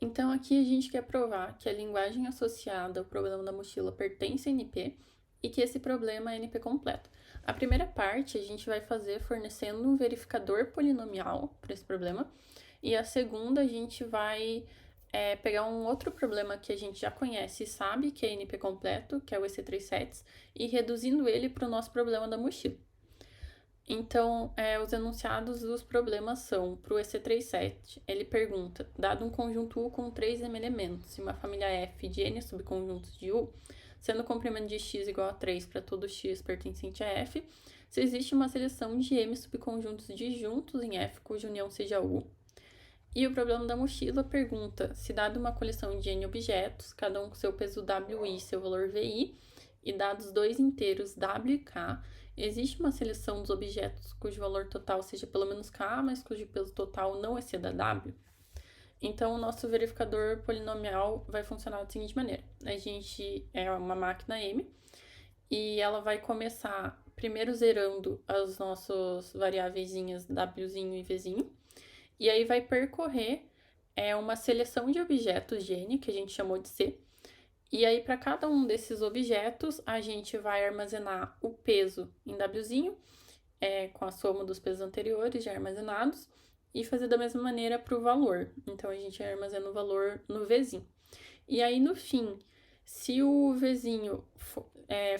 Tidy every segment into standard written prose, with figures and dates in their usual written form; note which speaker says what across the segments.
Speaker 1: Então, aqui a gente quer provar que a linguagem associada ao problema da mochila pertence a NP e que esse problema é NP completo. A primeira parte a gente vai fazer fornecendo um verificador polinomial para esse problema, e a segunda a gente vai pegar um outro problema que a gente já conhece e sabe que é NP completo, que é o EC3 sets, e reduzindo ele para o nosso problema da mochila. Então, os enunciados dos problemas são, para o EC37, ele pergunta, dado um conjunto U com 3 elementos e uma família F de N subconjuntos de U, sendo o comprimento de x igual a 3 para todo x pertencente a F, se existe uma seleção de M subconjuntos disjuntos em F cuja união seja U. E o problema da mochila pergunta, se dado uma coleção de N objetos, cada um com seu peso WI e seu valor VI, e dados dois inteiros W e K, existe uma seleção dos objetos cujo valor total seja pelo menos K, mas cujo peso total não exceda W? Então, o nosso verificador polinomial vai funcionar da seguinte maneira. A gente é uma máquina M e ela vai começar primeiro zerando as nossas variáveiszinhas Wzinho e Vzinho, e aí vai percorrer uma seleção de objetos de N, que a gente chamou de C, e aí, para cada um desses objetos, a gente vai armazenar o peso em Wzinho, com a soma dos pesos anteriores já armazenados, e fazer da mesma maneira para o valor. Então, a gente armazena o valor no Vzinho. E aí, no fim, se o Vzinho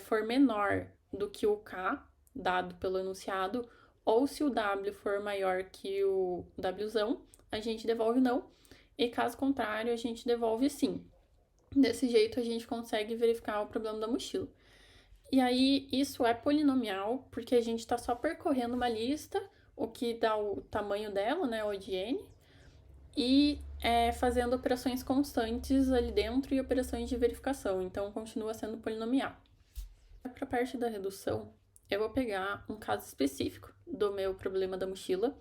Speaker 1: for menor do que o K, dado pelo enunciado, ou se o W for maior que o Wzão, a gente devolve não, e caso contrário, a gente devolve sim. Desse jeito, a gente consegue verificar o problema da mochila. E aí, isso é polinomial, porque a gente está só percorrendo uma lista, o que dá o tamanho dela, né, o de n, e fazendo operações constantes ali dentro e operações de verificação. Então, continua sendo polinomial. Para a parte da redução, eu vou pegar um caso específico do meu problema da mochila,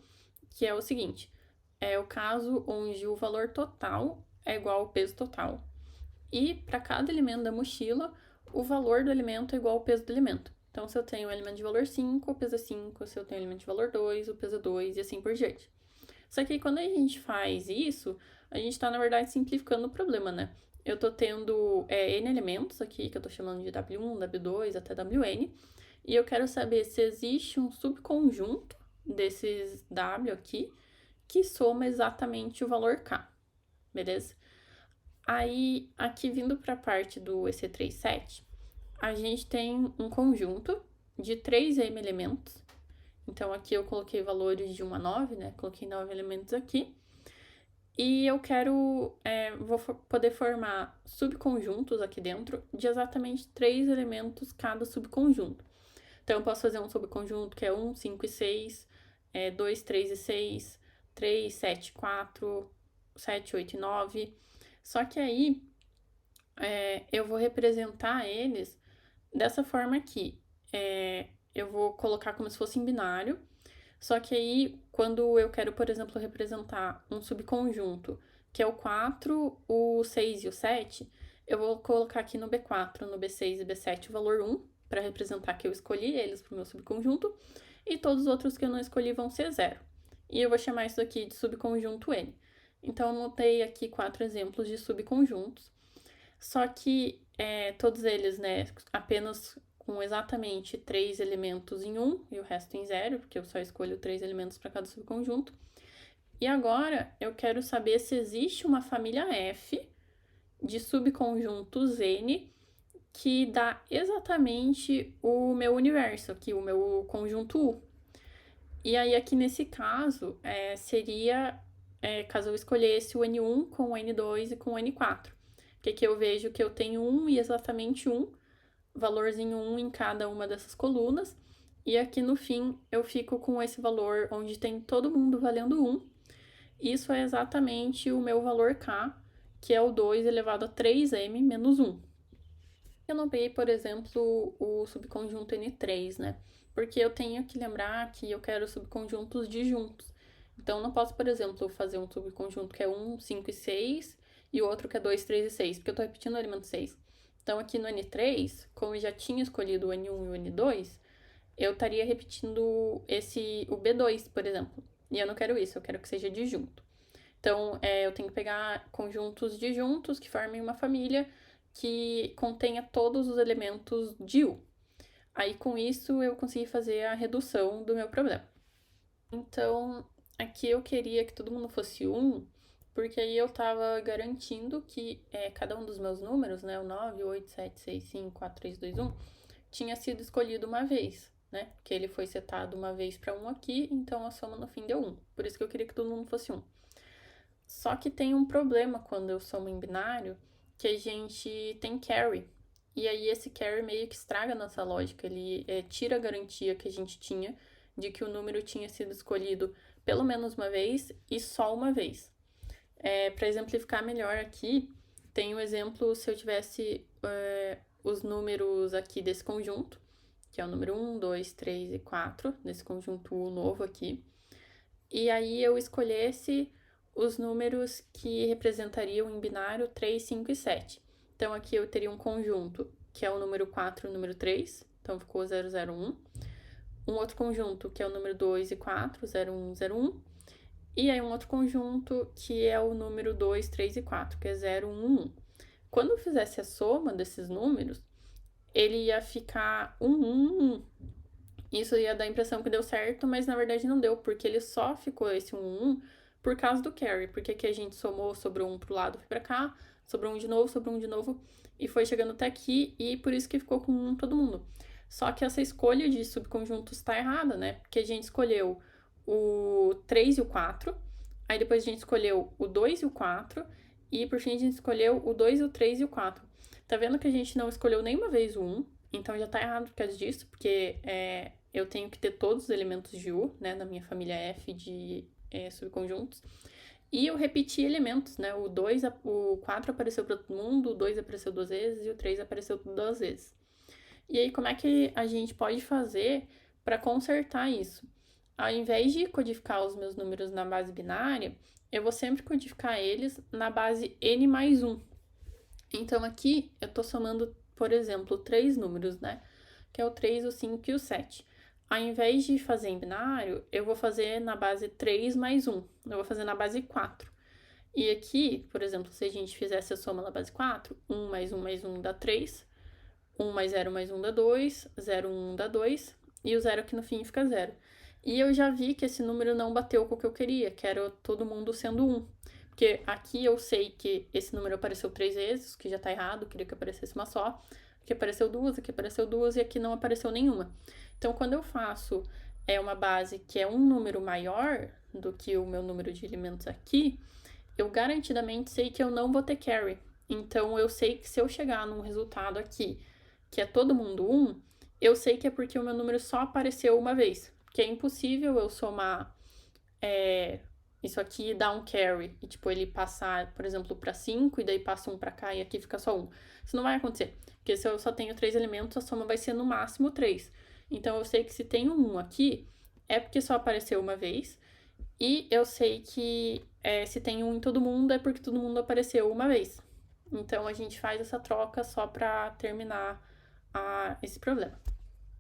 Speaker 1: que é o seguinte. É o caso onde o valor total é igual ao peso total. E para cada elemento da mochila, o valor do elemento é igual ao peso do elemento. Então, se eu tenho um elemento de valor 5, o peso é 5. Se eu tenho um elemento de valor 2, o peso é 2, e assim por diante. Só que aí, quando a gente faz isso, a gente está, na verdade, simplificando o problema, né? Eu tô tendo N elementos aqui, que eu tô chamando de W1, W2 até Wn, e eu quero saber se existe um subconjunto desses W aqui que soma exatamente o valor K, beleza? Aí, aqui vindo para a parte do EC37, a gente tem um conjunto de 3 M elementos. Então, aqui eu coloquei valores de 1 a 9, né? Coloquei 9 elementos aqui. E eu quero, vou poder formar subconjuntos aqui dentro de exatamente 3 elementos cada subconjunto. Então, eu posso fazer um subconjunto que é 1, 5 e 6, 2, 3 e 6, 3, 7, 4, 7, 8 e 9. Só que aí, eu vou representar eles dessa forma aqui. Eu vou colocar como se fosse em binário. Só que aí, quando eu quero, por exemplo, representar um subconjunto, que é o 4, o 6 e o 7, eu vou colocar aqui no B4, no B6 e B7 o valor 1, para representar que eu escolhi eles para o meu subconjunto, e todos os outros que eu não escolhi vão ser 0. E eu vou chamar isso aqui de subconjunto N. Então, eu notei aqui 4 exemplos de subconjuntos, só que todos eles, né, apenas com exatamente 3 elementos em 1 e o resto em 0, porque eu só escolho 3 elementos para cada subconjunto. E agora eu quero saber se existe uma família F de subconjuntos N que dá exatamente o meu universo, aqui o meu conjunto U. E aí, aqui nesse caso, seria caso eu escolhesse o N1 com o N2 e com o N4. Porque aqui eu vejo que eu tenho 1 e exatamente 1, valorzinho 1 em cada uma dessas colunas. E aqui no fim eu fico com esse valor onde tem todo mundo valendo 1. Isso é exatamente o meu valor K, que é o 2 elevado a 3m menos 1. Eu não peguei, por exemplo, o subconjunto N3, né? Porque eu tenho que lembrar que eu quero subconjuntos disjuntos. Então, eu não posso, por exemplo, fazer um subconjunto que é 1, 5 e 6 e o outro que é 2, 3 e 6, porque eu tô repetindo o elemento 6. Então, aqui no N3, como eu já tinha escolhido o N1 e o N2, eu estaria repetindo o B2, por exemplo. E eu não quero isso, eu quero que seja disjunto. Então, eu tenho que pegar conjuntos disjuntos que formem uma família que contenha todos os elementos de U. Aí, com isso, eu consegui fazer a redução do meu problema. Então, aqui eu queria que todo mundo fosse 1, porque aí eu tava garantindo que cada um dos meus números, né, o 9, 8, 7, 6, 5, 4, 3, 2, 1, tinha sido escolhido uma vez, né? Que ele foi setado uma vez para 1 aqui, então a soma no fim deu 1. Por isso que eu queria que todo mundo fosse 1. Só que tem um problema quando eu somo em binário, que a gente tem carry. E aí esse carry meio que estraga a nossa lógica, ele tira a garantia que a gente tinha de que o número tinha sido escolhido pelo menos uma vez e só uma vez. Para exemplificar melhor aqui, tem um exemplo se eu tivesse os números aqui desse conjunto, que é o número 1, 2, 3 e 4, desse conjunto U novo aqui. E aí eu escolhesse os números que representariam em binário 3, 5 e 7. Então aqui eu teria um conjunto, que é o número 4 e o número 3, então ficou 001. Um outro conjunto, que é o número 2 e 4, 01, 01. E aí um outro conjunto, que é o número 2, 3 e 4, que é 0, 1, 1. Quando eu fizesse a soma desses números, ele ia ficar 1, 1, 1. Isso ia dar a impressão que deu certo, mas na verdade não deu, porque ele só ficou esse 1, 1 por causa do carry, porque aqui a gente somou, sobrou um pro lado, foi pra cá, sobrou um de novo, e foi chegando até aqui, e por isso que ficou com 1 todo mundo. Só que essa escolha de subconjuntos tá errada, né? Porque a gente escolheu o 3 e o 4, aí depois a gente escolheu o 2 e o 4, e por fim a gente escolheu o 2, o 3 e o 4. Tá vendo que a gente não escolheu nenhuma vez o 1, então já tá errado por causa disso, porque eu tenho que ter todos os elementos de U, né, na minha família F de subconjuntos. E eu repeti elementos, né? O 4 apareceu para todo mundo, o 2 apareceu 2 vezes e o 3 apareceu 2 vezes. E aí, como é que a gente pode fazer para consertar isso? Ao invés de codificar os meus números na base binária, eu vou sempre codificar eles na base n mais 1. Então, aqui eu estou somando, por exemplo, 3 números, né? Que é o 3, o 5 e o 7. Ao invés de fazer em binário, eu vou fazer na base 3 mais 1. Eu vou fazer na base 4. E aqui, por exemplo, se a gente fizesse a soma na base 4, 1 mais 1 mais 1 dá 3. 1 mais 0 mais 1 dá 2. 0, 1 dá 2. E o 0 aqui no fim fica 0. E eu já vi que esse número não bateu com o que eu queria, que era todo mundo sendo 1. Porque aqui eu sei que esse número apareceu 3 vezes, que já tá errado, eu queria que aparecesse uma só. Aqui apareceu 2, aqui apareceu 2 e aqui não apareceu nenhuma. Então, quando eu faço uma base que é um número maior do que o meu número de elementos aqui, eu garantidamente sei que eu não vou ter carry. Então, eu sei que se eu chegar num resultado aqui, que é todo mundo 1, eu sei que é porque o meu número só apareceu uma vez. Porque é impossível eu somar isso aqui e dar um carry. E, tipo, ele passar, por exemplo, para 5 e daí passa um para cá e aqui fica só 1. Isso não vai acontecer. Porque se eu só tenho 3 elementos, a soma vai ser no máximo 3. Então, eu sei que se tem um 1 aqui, é porque só apareceu uma vez. E eu sei que se tem um em todo mundo, é porque todo mundo apareceu uma vez. Então, a gente faz essa troca só para terminar esse problema.